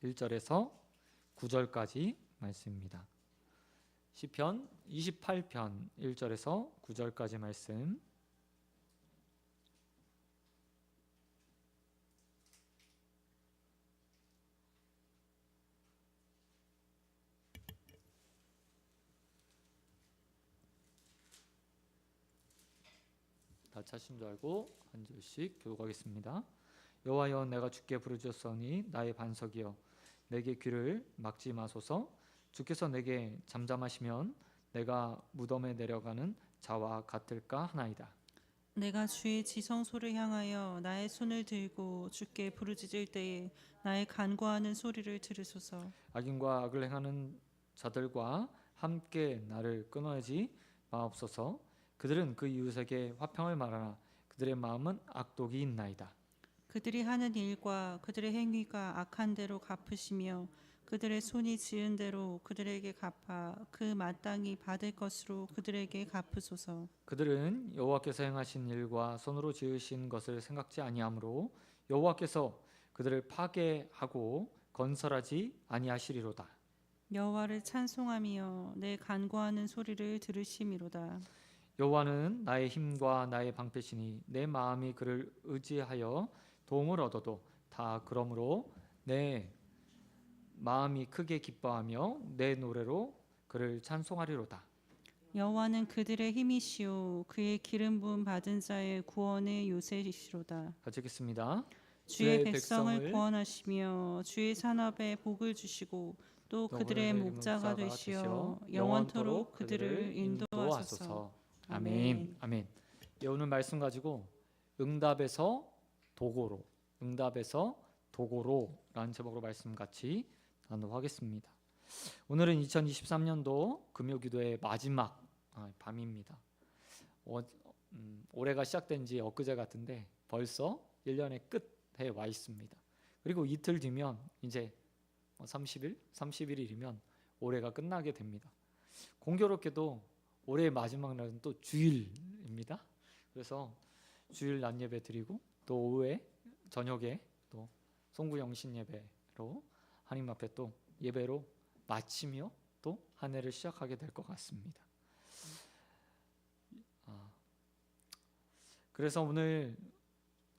1절에서 9절까지 말씀입니다. 시편 28편 1절에서 9절까지 말씀. 다 차신 줄 알고 한 절씩 교독하겠습니다. 여호와여, 내가 주께 부르짖었으니 나의 반석이여, 내게 귀를 막지 마소서. 주께서 내게 잠잠하시면 내가 무덤에 내려가는 자와 같을까 하나이다. 내가 주의 지성소를 향하여 나의 손을 들고 주께 부르짖을 때에 나의 간구하는 소리를 들으소서. 악인과 악을 행하는 자들과 함께 나를 끊어내지 마옵소서. 그들은 그 이웃에게 화평을 말하나 그들의 마음은 악독이 있나이다. 그들이 하는 일과 그들의 행위가 악한 대로 갚으시며 그들의 손이 지은 대로 그들에게 갚아 그 마땅히 받을 것으로 그들에게 갚으소서. 그들은 여호와께서 행하신 일과 손으로 지으신 것을 생각지 아니하므로 여호와께서 그들을 파괴하고 건설하지 아니하시리로다. 여호와를 찬송하며 내 간구하는 소리를 들으심이로다. 여호와는 나의 힘과 나의 방패시니 내 마음이 그를 의지하여 도움을 얻어도 다 그러므로 내 마음이 크게 기뻐하며 내 노래로 그를 찬송하리로다. 여호와는 그들의 힘이시오 그의 기름 부음 받은 자의 구원의 요새이시로다. 같이 읽겠습니다. 주의 백성을 구원하시며 주의 산업에 복을 주시고 또 그들의 목자가 되시어 영원토록 그들을 인도하소서. 아멘. 아멘. 예, 오늘 말씀 가지고 응답에서 도고로, 응답에서 도고로라는 제목으로 말씀 같이 나누도록 하겠습니다. 오늘은 2023년도 금요기도의 마지막 밤입니다. 올해가 시작된 지 엊그제 같은데 벌써 1년의 끝에 와 있습니다. 그리고 이틀 뒤면 이제 30일, 31일이면 올해가 끝나게 됩니다. 공교롭게도 올해의 마지막 날은 또 주일입니다. 그래서 주일 낮 예배 드리고 또 오후에 저녁에 또 송구영신 예배로 하나님 앞에 또 예배로 마치며 또 한 해를 시작하게 될 것 같습니다. 그래서 오늘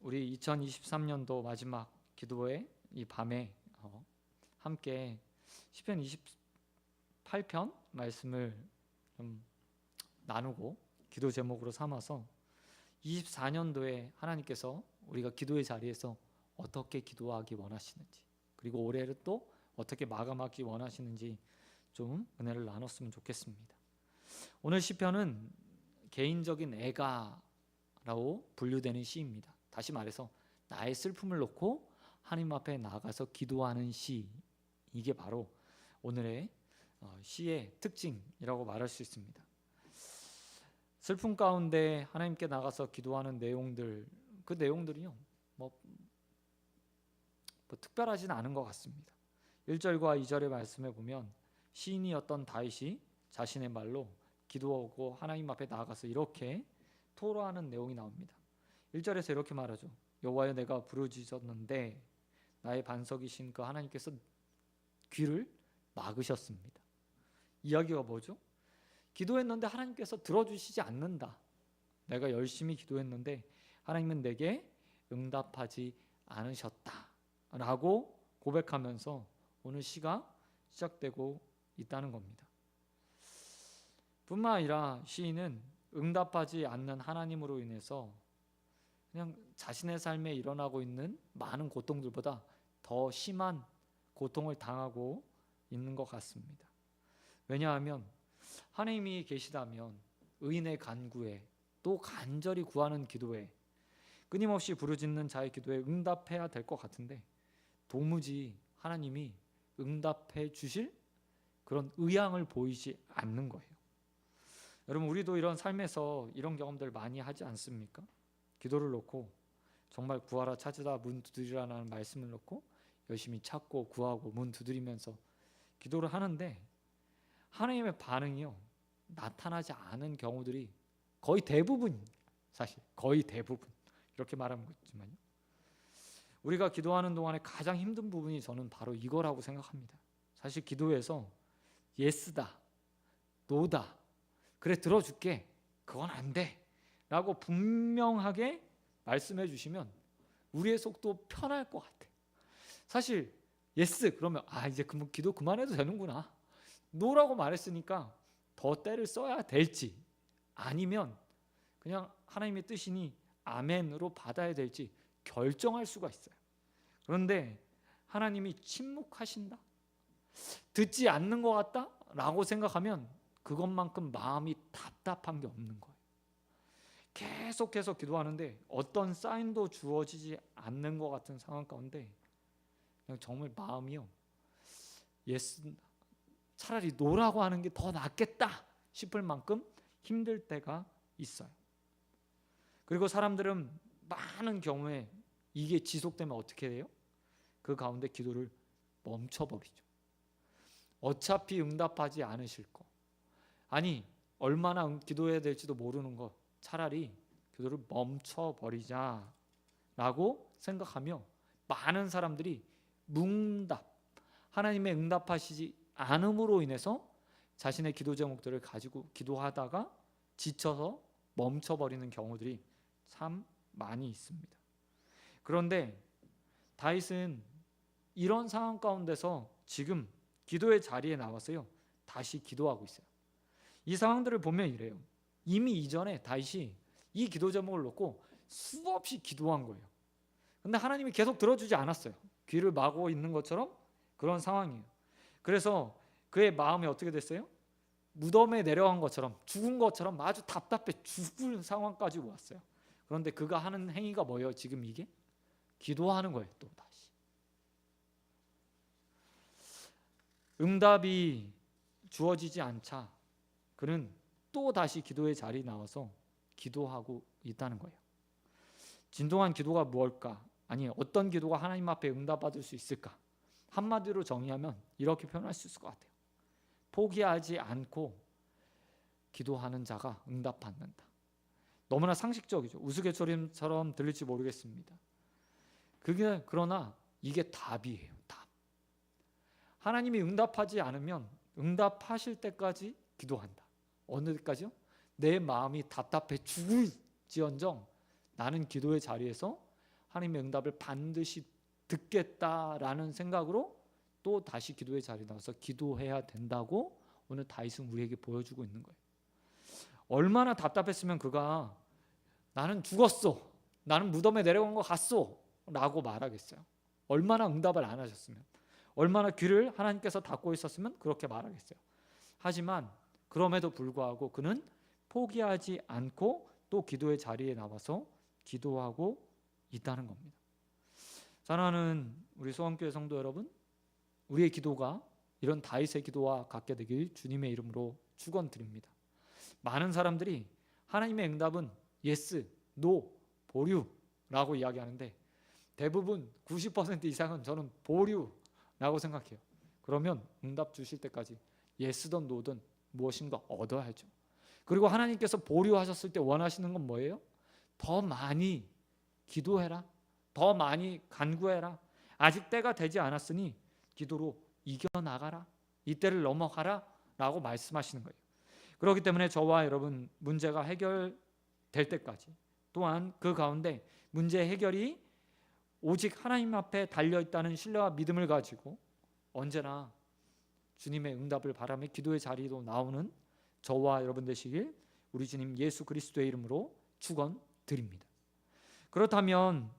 우리 2023년도 마지막 기도회 이 밤에 함께 시편 28편 말씀을 좀 나누고 기도 제목으로 삼아서 24년도에 하나님께서 우리가 기도의 자리에서 어떻게 기도하기 원하시는지, 그리고 올해를 또 어떻게 마감하기 원하시는지 좀 은혜를 나눴으면 좋겠습니다. 오늘 시편은 개인적인 애가라고 분류되는 시입니다. 다시 말해서 나의 슬픔을 놓고 하나님 앞에 나가서 기도하는 시, 이게 바로 오늘의 시의 특징이라고 말할 수 있습니다. 슬픔 가운데 하나님께 나가서 기도하는 내용들, 그 내용들이요 뭐 특별하진 않은 것 같습니다. 1절과 2절의 말씀에 보면 시인이었던 다윗이 자신의 말로 기도하고 하나님 앞에 나가서 이렇게 토로하는 내용이 나옵니다. 1절에서 이렇게 말하죠. 여호와여, 내가 부르짖었는데 나의 반석이신 그 하나님께서 귀를 막으셨습니다. 이야기가 뭐죠? 기도했는데 하나님께서 들어주시지 않는다. 내가 열심히 기도했는데 하나님은 내게 응답하지 않으셨다 라고 고백하면서 오늘 시가 시작되고 있다는 겁니다. 뿐만 아니라 시인은 응답하지 않는 하나님으로 인해서 그냥 자신의 삶에 일어나고 있는 많은 고통들보다 더 심한 고통을 당하고 있는 것 같습니다. 왜냐하면 하나님이 계시다면 의인의 간구에 또 간절히 구하는 기도에 끊임없이 부르짖는 자의 기도에 응답해야 될 것 같은데 도무지 하나님이 응답해 주실 그런 의향을 보이지 않는 거예요. 여러분, 우리도 이런 삶에서 이런 경험들 많이 하지 않습니까? 기도를 놓고 정말 구하라 찾으라 문 두드리라는 말씀을 놓고 열심히 찾고 구하고 문 두드리면서 기도를 하는데 하나님의 반응이요 나타나지 않은 경우들이 거의 대부분, 사실 거의 대부분 이렇게 말하면 그렇지만요, 우리가 기도하는 동안에 가장 힘든 부분이 저는 바로 이거라고 생각합니다. 사실 기도에서 예스다, 노다, 그래 들어줄게, 그건 안 돼 라고 분명하게 말씀해 주시면 우리의 속도 편할 것 같아요. 사실 예스 그러면 이제 기도 그만해도 되는구나, 노라고 말했으니까 더 때를 써야 될지 아니면 그냥 하나님의 뜻이니 아멘으로 받아야 될지 결정할 수가 있어요. 그런데 하나님이 침묵하신다, 듣지 않는 것 같다 라고 생각하면 그것만큼 마음이 답답한 게 없는 거예요. 계속해서 기도하는데 어떤 사인도 주어지지 않는 것 같은 상황 가운데 그냥 정말 마음이요, 예스, 차라리 노라고 하는 게 더 낫겠다 싶을 만큼 힘들 때가 있어요. 그리고 사람들은 많은 경우에 이게 지속되면 어떻게 해요? 그 가운데 기도를 멈춰버리죠. 어차피 응답하지 않으실 거, 아니 얼마나 기도해야 될지도 모르는 거, 차라리 기도를 멈춰버리자 라고 생각하며 많은 사람들이 무응답, 하나님의 응답하시지 않음으로 인해서 자신의 기도 제목들을 가지고 기도하다가 지쳐서 멈춰버리는 경우들이 참 많이 있습니다. 그런데 다윗은 이런 상황 가운데서 지금 기도의 자리에 나와서요 다시 기도하고 있어요. 이 상황들을 보면 이래요. 이미 이전에 다윗이 이 기도 제목을 놓고 수없이 기도한 거예요. 근데 하나님이 계속 들어주지 않았어요. 귀를 막고 있는 것처럼 그런 상황이에요. 그래서 그의 마음이 어떻게 됐어요? 무덤에 내려간 것처럼, 죽은 것처럼 아주 답답해 죽을 상황까지 왔어요. 그런데 그가 하는 행위가 뭐예요? 지금 이게 기도하는 거예요. 또 다시 응답이 주어지지 않자 그는 또 다시 기도의 자리에 나와서 기도하고 있다는 거예요. 진동한 기도가 무엇일까? 아니 어떤 기도가 하나님 앞에 응답받을 수 있을까? 한마디로 정의하면 이렇게 표현할 수 있을 것 같아요. 포기하지 않고 기도하는 자가 응답받는다. 너무나 상식적이죠. 우스갯소리처럼 들릴지 모르겠습니다. 그러나 이게 답이에요. 답. 하나님이 응답하지 않으면 응답하실 때까지 기도한다. 어느 때까지요? 내 마음이 답답해 죽을지언정 나는 기도의 자리에서 하나님의 응답을 반드시 듣겠다라는 생각으로 또 다시 기도의 자리에 나와서 기도해야 된다고 오늘 다윗은 우리에게 보여주고 있는 거예요. 얼마나 답답했으면 그가 나는 죽었어, 나는 무덤에 내려간 것 같소 라고 말하겠어요. 얼마나 응답을 안 하셨으면, 얼마나 귀를 하나님께서 닫고 있었으면 그렇게 말하겠어요. 하지만 그럼에도 불구하고 그는 포기하지 않고 또 기도의 자리에 나와서 기도하고 있다는 겁니다. 사랑하는 우리 소원교회 성도 여러분, 우리의 기도가 이런 다윗의 기도와 같게 되길 주님의 이름으로 축원드립니다. 많은 사람들이 하나님의 응답은 예스, 노, 보류라고 이야기하는데 대부분 90% 이상은 저는 보류라고 생각해요. 그러면 응답 주실 때까지 예스든 노든 무엇인가 얻어야죠. 그리고 하나님께서 보류하셨을 때 원하시는 건 뭐예요? 더 많이 기도해라, 더 많이 간구해라, 아직 때가 되지 않았으니 기도로 이겨나가라, 이때를 넘어가라 라고 말씀하시는 거예요. 그렇기 때문에 저와 여러분 문제가 해결될 때까지, 또한 그 가운데 문제 해결이 오직 하나님 앞에 달려있다는 신뢰와 믿음을 가지고 언제나 주님의 응답을 바라며 기도의 자리로 나오는 저와 여러분 되시길 우리 주님 예수 그리스도의 이름으로 축원드립니다. 그렇다면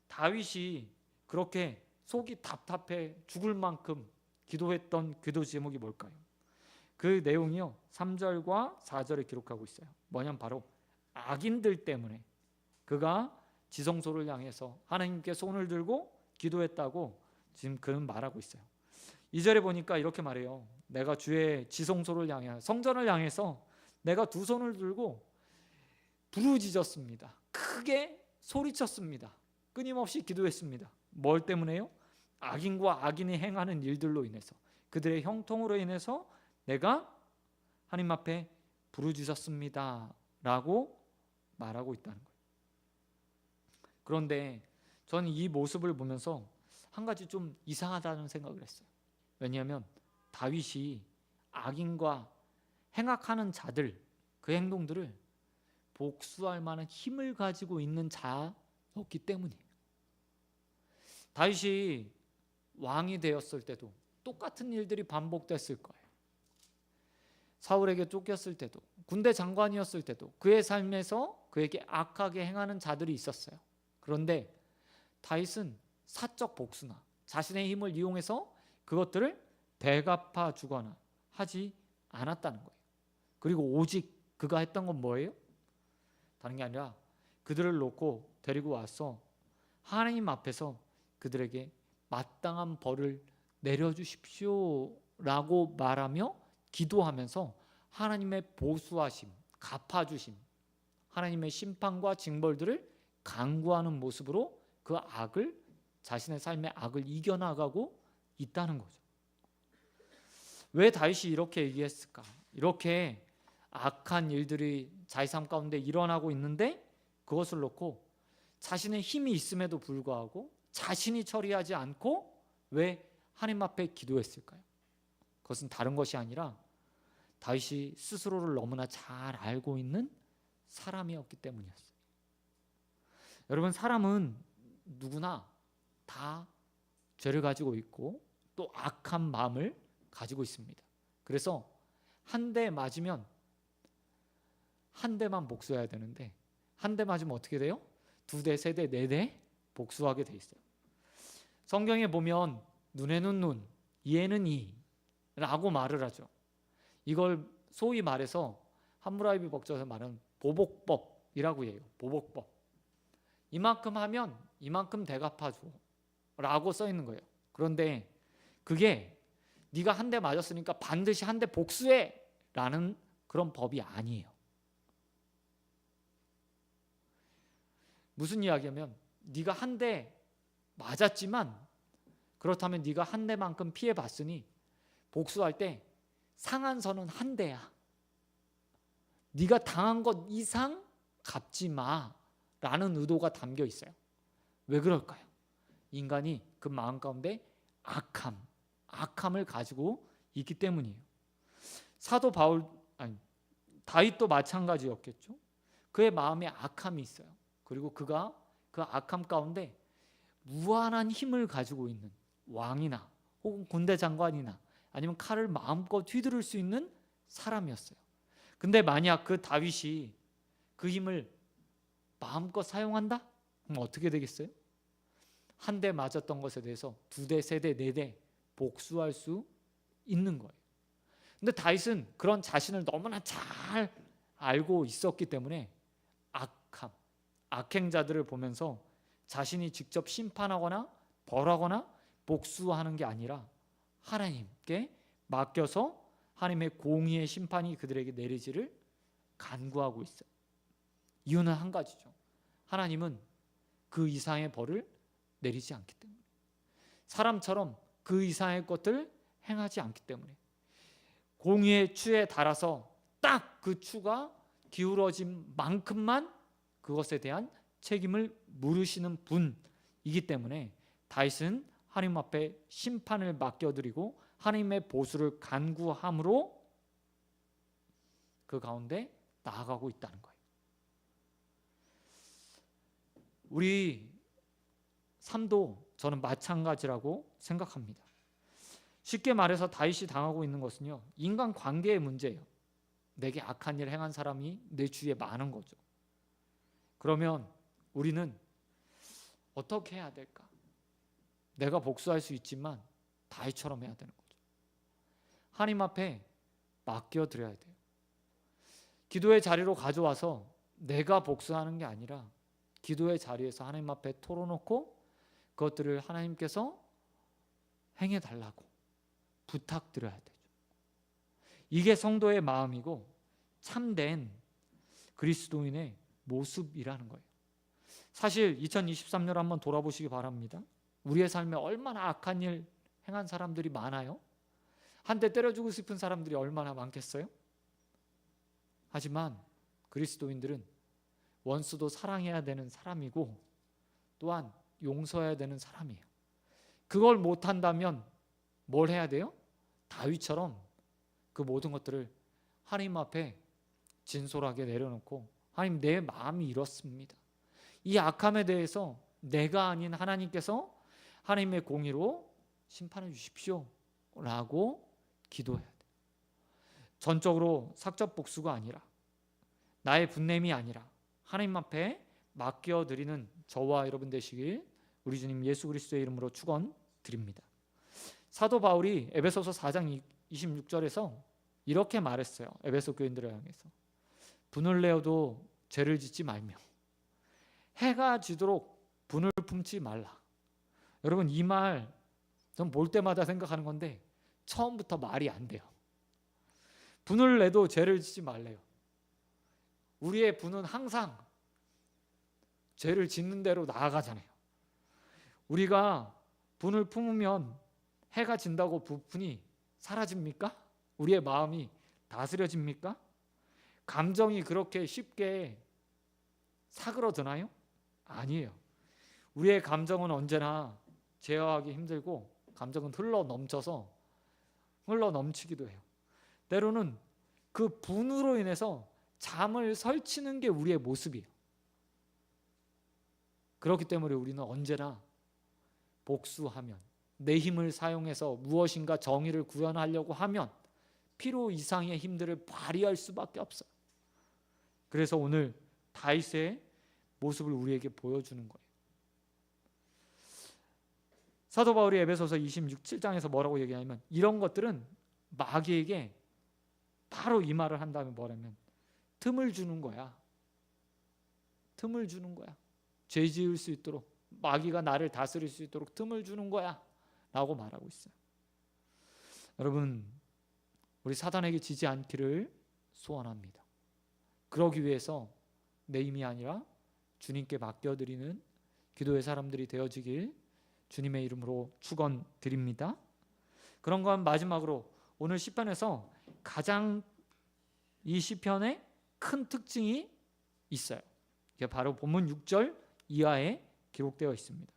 다윗이 그렇게 속이 답답해 죽을 만큼 기도했던 기도 제목이 뭘까요? 그 내용이요 3절과 4절에 기록하고 있어요. 뭐냐면 바로 악인들 때문에 그가 지성소를 향해서 하나님께 손을 들고 기도했다고 지금 그는 말하고 있어요. 2절에 보니까 이렇게 말해요. 내가 주의 지성소를 향해 성전을 향해서 내가 두 손을 들고 부르짖었습니다. 크게 소리쳤습니다. 끊임없이 기도했습니다. 뭘 때문에요? 악인과 악인이 행하는 일들로 인해서, 그들의 형통으로 인해서 내가 하나님 앞에 부르짖었습니다 라고 말하고 있다는 거예요. 그런데 저는 이 모습을 보면서 한 가지 좀 이상하다는 생각을 했어요. 왜냐하면 다윗이 악인과 행악하는 자들, 그 행동들을 복수할 만한 힘을 가지고 있는 자였기 때문이에요. 다윗이 왕이 되었을 때도 똑같은 일들이 반복됐을 거예요. 사울에게 쫓겼을 때도, 군대 장관이었을 때도 그의 삶에서 그에게 악하게 행하는 자들이 있었어요. 그런데 다윗은 사적 복수나 자신의 힘을 이용해서 그것들을 되갚아 주거나 하지 않았다는 거예요. 그리고 오직 그가 했던 건 뭐예요? 다른 게 아니라 그들을 놓고 데리고 와서 하나님 앞에서 그들에게 마땅한 벌을 내려주십시오 라고 말하며 기도하면서 하나님의 보수하심, 갚아주심, 하나님의 심판과 징벌들을 간구하는 모습으로 그 악을, 자신의 삶의 악을 이겨나가고 있다는 거죠. 왜 다윗이 이렇게 얘기했을까? 이렇게 악한 일들이 자기 삶 가운데 일어나고 있는데 그것을 놓고 자신의 힘이 있음에도 불구하고 자신이 처리하지 않고 왜 하나님 앞에 기도했을까요? 그것은 다른 것이 아니라 다윗이 스스로를 너무나 잘 알고 있는 사람이었기 때문이었어요. 여러분, 사람은 누구나 다 죄를 가지고 있고 또 악한 마음을 가지고 있습니다. 그래서 한 대 맞으면 한 대만 복수해야 되는데 한 대 맞으면 어떻게 돼요? 두 대, 세 대, 네 대 복수하게 돼 있어요. 성경에 보면 눈에는 눈, 이에는 이라고 말을 하죠. 이걸 소위 말해서 함무라비 법조에서 말하는 보복법이라고 해요. 보복법. 이만큼 하면 이만큼 대갚아줘 라고 써 있는 거예요. 그런데 그게 네가 한 대 맞았으니까 반드시 한 대 복수해 라는 그런 법이 아니에요. 무슨 이야기냐면 네가 한 대 맞았지만 그렇다면 네가 한 대만큼 피해봤으니 복수할 때 상한선은 한 대야. 네가 당한 것 이상 갚지 마라는 의도가 담겨 있어요. 왜 그럴까요? 인간이 그 마음 가운데 악함을 가지고 있기 때문이에요. 사도 바울, 다윗도 마찬가지였겠죠. 그의 마음에 악함이 있어요. 그리고 그가 그 악함 가운데 무한한 힘을 가지고 있는 왕이나 혹은 군대 장관이나 아니면 칼을 마음껏 휘두를 수 있는 사람이었어요. 근데 만약 그 다윗이 그 힘을 마음껏 사용한다? 그럼 어떻게 되겠어요? 한 대 맞았던 것에 대해서 두 대, 세 대, 네 대 복수할 수 있는 거예요. 근데 다윗은 그런 자신을 너무나 잘 알고 있었기 때문에 악행자들을 보면서 자신이 직접 심판하거나 벌하거나 복수하는 게 아니라 하나님께 맡겨서 하나님의 공의의 심판이 그들에게 내리지를 간구하고 있어요. 이유는 한 가지죠. 하나님은 그 이상의 벌을 내리지 않기 때문에, 사람처럼 그 이상의 것들을 행하지 않기 때문에, 공의의 추에 달아서 딱 그 추가 기울어진 만큼만 그것에 대한 책임을 물으시는 분이기 때문에 다윗은 하나님 앞에 심판을 맡겨드리고 하나님의 보수를 간구함으로 그 가운데 나아가고 있다는 거예요. 우리 삶도 저는 마찬가지라고 생각합니다. 쉽게 말해서 다윗이 당하고 있는 것은요, 인간 관계의 문제예요. 내게 악한 일을 행한 사람이 내 주위에 많은 거죠. 그러면 우리는 어떻게 해야 될까? 내가 복수할 수 있지만 다윗처럼 해야 되는 거죠. 하나님 앞에 맡겨드려야 돼요. 기도의 자리로 가져와서 내가 복수하는 게 아니라 기도의 자리에서 하나님 앞에 털어놓고 그것들을 하나님께서 행해달라고 부탁드려야 되죠. 이게 성도의 마음이고 참된 그리스도인의 모습이라는 거예요. 사실 2023년 한번 돌아보시기 바랍니다. 우리의 삶에 얼마나 악한 일 행한 사람들이 많아요? 한 대 때려주고 싶은 사람들이 얼마나 많겠어요? 하지만 그리스도인들은 원수도 사랑해야 되는 사람이고 또한 용서해야 되는 사람이에요. 그걸 못한다면 뭘 해야 돼요? 다윗처럼 그 모든 것들을 하나님 앞에 진솔하게 내려놓고, 하나님, 내 마음이 이렇습니다. 이 악함에 대해서 내가 아닌 하나님께서 하나님의 공의로 심판해 주십시오 라고 기도해야 돼요. 전적으로 sak적 복수가 아니라, 나의 분냄이 아니라 하나님 앞에 맡겨드리는 저와 여러분 되시길 우리 주님 예수 그리스도의 이름으로 축원드립니다. 사도 바울이 에베소서 4장 26절에서 이렇게 말했어요. 에베소 교인들을 향해서 분을 내어도 죄를 짓지 말며 해가 지도록 분을 품지 말라. 여러분, 이 말 전 볼 때마다 생각하는 건데 처음부터 말이 안 돼요. 분을 내도 죄를 짓지 말래요. 우리의 분은 항상 죄를 짓는 대로 나아가잖아요. 우리가 분을 품으면 해가 진다고 부푼이 사라집니까? 우리의 마음이 다스려집니까? 감정이 그렇게 쉽게 사그러드나요? 아니에요. 우리의 감정은 언제나 제어하기 힘들고, 감정은 흘러 넘치기도 해요. 때로는 그 분으로 인해서 잠을 설치는 게 우리의 모습이에요. 그렇기 때문에 우리는 언제나 복수하면, 내 힘을 사용해서 무엇인가 정의를 구현하려고 하면 필요 이상의 힘들을 발휘할 수밖에 없어요. 그래서 오늘 다윗의 모습을 우리에게 보여주는 거예요. 사도 바울이 에베소서 26장에서 뭐라고 얘기하냐면, 이런 것들은 마귀에게 바로 이 말을 한 다음에 뭐라면, 틈을 주는 거야. 틈을 주는 거야. 죄 지을 수 있도록, 마귀가 나를 다스릴 수 있도록 틈을 주는 거야 라고 말하고 있어요. 여러분, 우리 사단에게 지지 않기를 소원합니다. 그러기 위해서 내 힘이 아니라 주님께 맡겨드리는 기도의 사람들이 되어지길 주님의 이름으로 축원드립니다. 그런 건 마지막으로 오늘 시편에서 가장 이 시편의 큰 특징이 있어요. 이게 바로 본문 6절 이하에 기록되어 있습니다.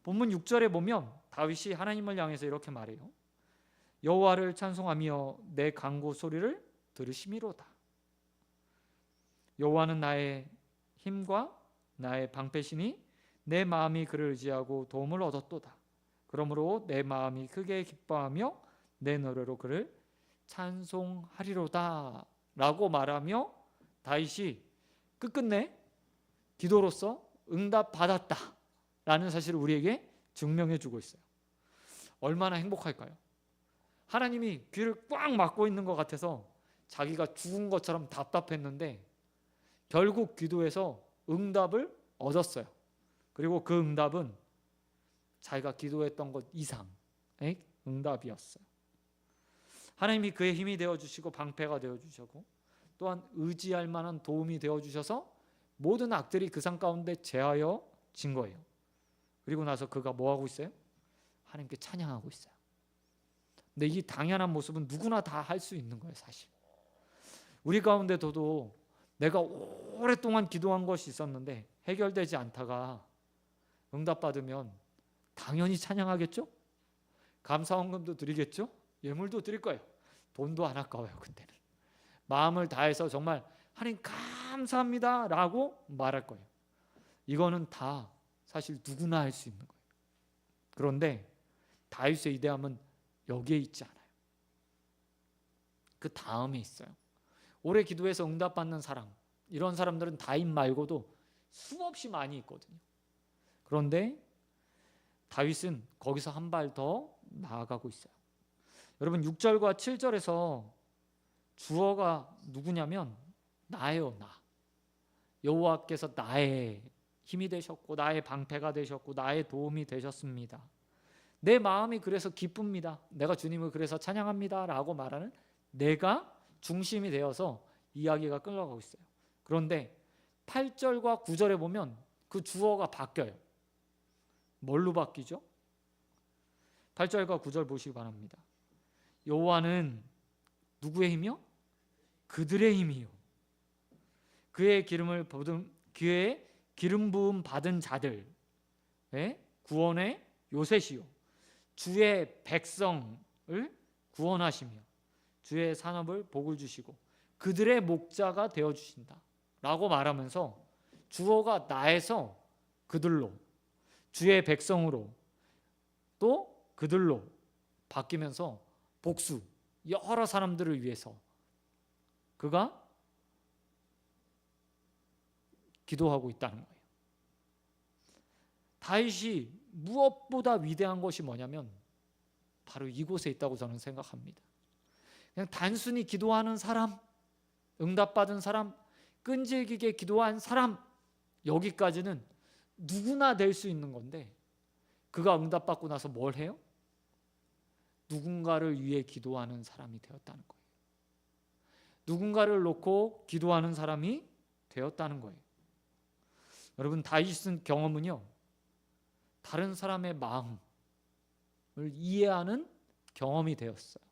본문 6절에 보면 다윗이 하나님을 향해서 이렇게 말해요. 여호와를 찬송하며 내 간구 소리를 들으심이로다. 여호와는 나의 힘과 나의 방패시니 내 마음이 그를 의지하고 도움을 얻었도다. 그러므로 내 마음이 크게 기뻐하며 내 노래로 그를 찬송하리로다 라고 말하며 다윗이 끝끝내 기도로서 응답받았다 라는 사실을 우리에게 증명해 주고 있어요. 얼마나 행복할까요? 하나님이 귀를 꽉 막고 있는 것 같아서 자기가 죽은 것처럼 답답했는데 결국 기도해서 응답을 얻었어요. 그리고 그 응답은 자기가 기도했던 것 이상의 응답이었어요. 하나님이 그의 힘이 되어주시고 방패가 되어주시고 또한 의지할 만한 도움이 되어주셔서 모든 악들이 그 산 가운데 제하여진 거예요. 그리고 나서 그가 뭐하고 있어요? 하나님께 찬양하고 있어요. 근데 이 당연한 모습은 누구나 다 할 수 있는 거예요. 사실 우리 가운데도 내가 오랫동안 기도한 것이 있었는데 해결되지 않다가 응답받으면 당연히 찬양하겠죠? 감사헌금도 드리겠죠? 예물도 드릴 거예요. 돈도 안 아까워요. 그때는 마음을 다해서 정말 하나님 감사합니다 라고 말할 거예요. 이거는 다 사실 누구나 할 수 있는 거예요. 그런데 다윗의 위대함은 여기에 있지 않아요. 그 다음에 있어요. 오래 기도해서 응답받는 사람, 이런 사람들은 다윗 말고도 수없이 많이 있거든요. 그런데 다윗은 거기서 한 발 더 나아가고 있어요. 여러분 6절과 7절에서 주어가 누구냐면 나예요. 나. 여호와께서 나의 힘이 되셨고 나의 방패가 되셨고 나의 도움이 되셨습니다. 내 마음이 그래서 기쁩니다. 내가 주님을 그래서 찬양합니다 라고 말하는 내가 중심이 되어서 이야기가 끌어가고 있어요. 그런데 8절과 9절에 보면 그 주어가 바뀌어요. 뭘로 바뀌죠? 8절과 9절 보시기 바랍니다. 여호와는 누구의 힘이요? 그들의 힘이요. 그의 기름 부음 받은 자들. 구원의 요새시요 주의 백성을 구원하시며 주의 산업을 복을 주시고 그들의 목자가 되어주신다 라고 말하면서 주어가 나에서 그들로, 주의 백성으로, 또 그들로 바뀌면서 복수, 여러 사람들을 위해서 그가 기도하고 있다는 거예요. 다윗이 무엇보다 위대한 것이 뭐냐면 바로 이곳에 있다고 저는 생각합니다. 그냥 단순히 기도하는 사람, 응답받은 사람, 끈질기게 기도한 사람, 여기까지는 누구나 될 수 있는 건데 그가 응답받고 나서 뭘 해요? 누군가를 위해 기도하는 사람이 되었다는 거예요. 누군가를 놓고 기도하는 사람이 되었다는 거예요. 여러분, 다윗은 경험은요, 다른 사람의 마음을 이해하는 경험이 되었어요.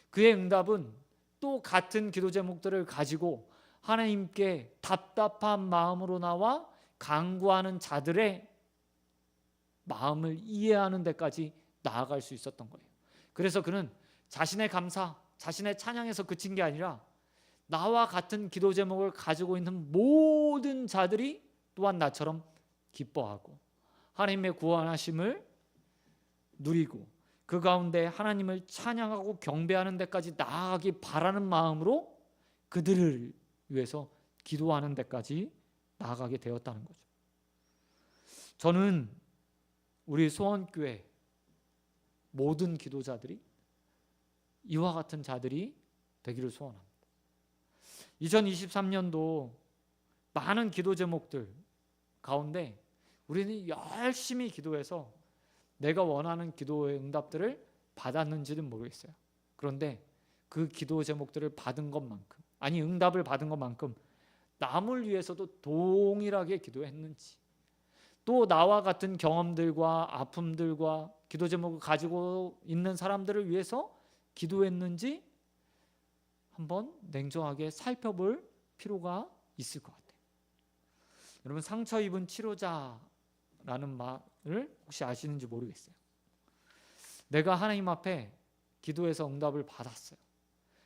그의 응답은 또 같은 기도 제목들을 가지고 하나님께 답답한 마음으로 나와 간구하는 자들의 마음을 이해하는 데까지 나아갈 수 있었던 거예요. 그래서 그는 자신의 감사, 자신의 찬양에서 그친 게 아니라 나와 같은 기도 제목을 가지고 있는 모든 자들이 또한 나처럼 기뻐하고 하나님의 구원하심을 누리고 그 가운데 하나님을 찬양하고 경배하는 데까지 나아가기 바라는 마음으로 그들을 위해서 기도하는 데까지 나아가게 되었다는 거죠. 저는 우리 소원교회 모든 기도자들이 이와 같은 자들이 되기를 소원합니다. 2023년도 많은 기도 제목들 가운데 우리는 열심히 기도해서 내가 원하는 기도의 응답들을 받았는지는 모르겠어요. 그런데 그 기도 제목들을 받은 것만큼, 아니 응답을 받은 것만큼 남을 위해서도 동일하게 기도했는지, 또 나와 같은 경험들과 아픔들과 기도 제목을 가지고 있는 사람들을 위해서 기도했는지 한번 냉정하게 살펴볼 필요가 있을 것 같아요. 여러분, 상처 입은 치료자라는 말을 혹시 아시는지 모르겠어요. 내가 하나님 앞에 기도해서 응답을 받았어요.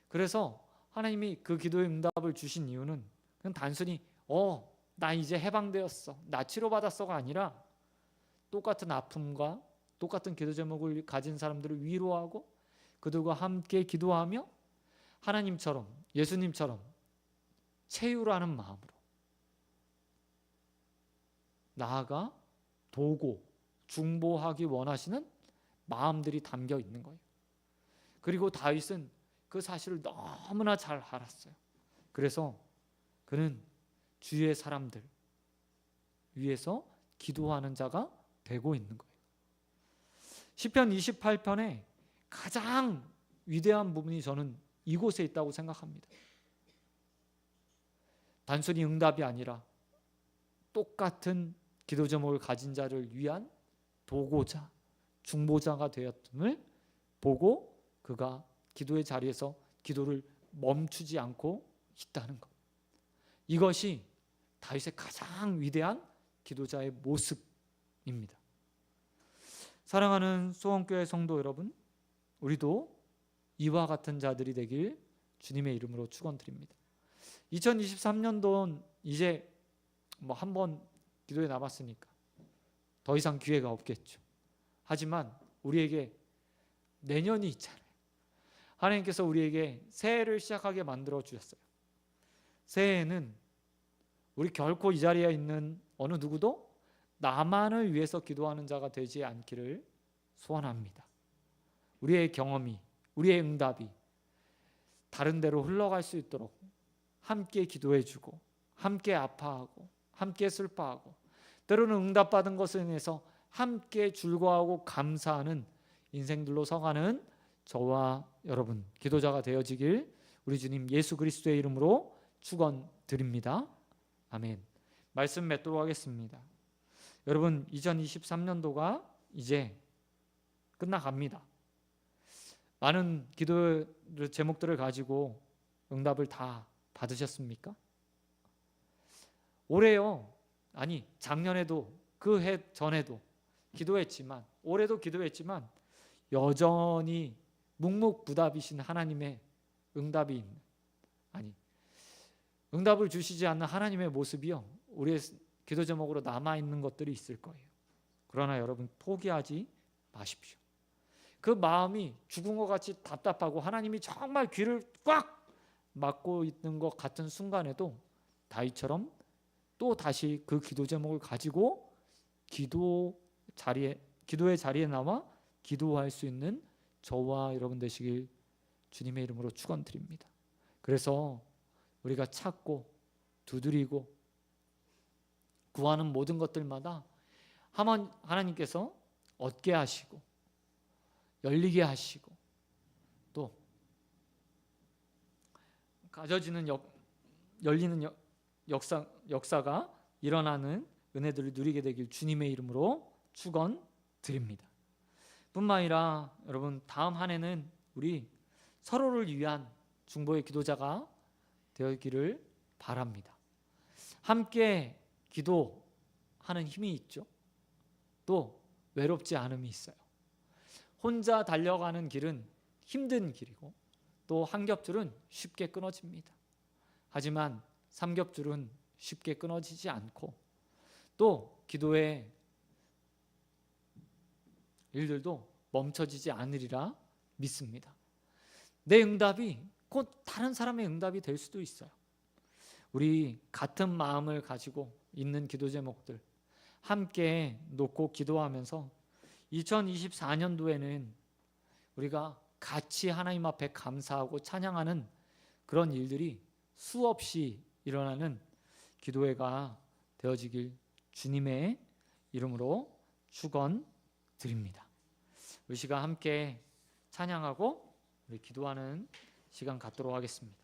그래서 하나님이 그 기도의 응답을 주신 이유는 그냥 단순히 나 이제 해방되었어, 나 치료받았어가 아니라 똑같은 아픔과 똑같은 기도 제목을 가진 사람들을 위로하고 그들과 함께 기도하며 하나님처럼, 예수님처럼 채유라는 마음으로 나아가 도고 중보하기 원하시는 마음들이 담겨 있는 거예요. 그리고 다윗은 그 사실을 너무나 잘 알았어요. 그래서 그는 주위의 사람들 위해서 기도하는 자가 되고 있는 거예요. 시편 28편에 가장 위대한 부분이 저는 이곳에 있다고 생각합니다. 단순히 응답이 아니라 똑같은 기도 제목을 가진 자를 위한 도고자, 중보자가 되었음을 보고 그가 기도의 자리에서 기도를 멈추지 않고 있다는 것. 이것이 다윗의 가장 위대한 기도자의 모습입니다. 사랑하는 소원교회 성도 여러분, 우리도 이와 같은 자들이 되길 주님의 이름으로 축원드립니다. 2023년도는 이제 한 번 기도에 남았으니까 더 이상 기회가 없겠죠. 하지만 우리에게 내년이 있잖아요. 하나님께서 우리에게 새해를 시작하게 만들어 주셨어요. 새해에는 우리 결코 이 자리에 있는 어느 누구도 나만을 위해서 기도하는 자가 되지 않기를 소원합니다. 우리의 경험이, 우리의 응답이 다른 데로 흘러갈 수 있도록 함께 기도해주고 함께 아파하고 함께 슬퍼하고 때로는 응답받은 것에 인해서 함께 즐거워하고 감사하는 인생들로 서가는 저와 여러분 기도자가 되어지길 우리 주님 예수 그리스도의 이름으로 축원드립니다. 아멘. 말씀 맺도록 하겠습니다. 여러분, 2023년도가 이제 끝나갑니다. 많은 기도 제목들을 가지고 응답을 다 받으셨습니까? 올해요, 아니 작년에도 그 해 전에도 기도했지만, 올해도 기도했지만 여전히 묵묵부답이신 하나님의 응답이 있는, 아니, 응답을 주시지 않는 하나님의 모습이요, 우리의 기도 제목으로 남아있는 것들이 있을 거예요. 그러나 여러분, 포기하지 마십시오. 그 마음이 죽은 것 같이 답답하고 하나님이 정말 귀를 꽉 막고 있는 것 같은 순간에도 다윗처럼 또 다시 그 기도 제목을 가지고 기도의 자리에 나와 기도할 수 있는 저와 여러분 되시길 주님의 이름으로 축원드립니다. 그래서 우리가 찾고 두드리고 구하는 모든 것들마다 하나님께서 얻게 하시고 열리게 하시고 또 가져지는 열리는 역사가 일어나는 은혜들을 누리게 되길 주님의 이름으로 축원드립니다. 뿐만 아니라 여러분, 다음 한 해는 우리 서로를 위한 중보의 기도자가 되기를 바랍니다. 함께 기도하는 힘이 있죠. 또 외롭지 않음이 있어요. 혼자 달려가는 길은 힘든 길이고 또 한 겹줄은 쉽게 끊어집니다. 하지만 삼겹줄은 쉽게 끊어지지 않고 또 기도의 일들도 멈춰지지 않으리라 믿습니다. 내 응답이 곧 다른 사람의 응답이 될 수도 있어요. 우리 같은 마음을 가지고 있는 기도 제목들 함께 놓고 기도하면서 2024년도에는 우리가 같이 하나님 앞에 감사하고 찬양하는 그런 일들이 수없이 일어나는 기도회가 되어지길 주님의 이름으로 축원드립니다. 우리 시간 함께 찬양하고 우리 기도하는 시간 갖도록 하겠습니다.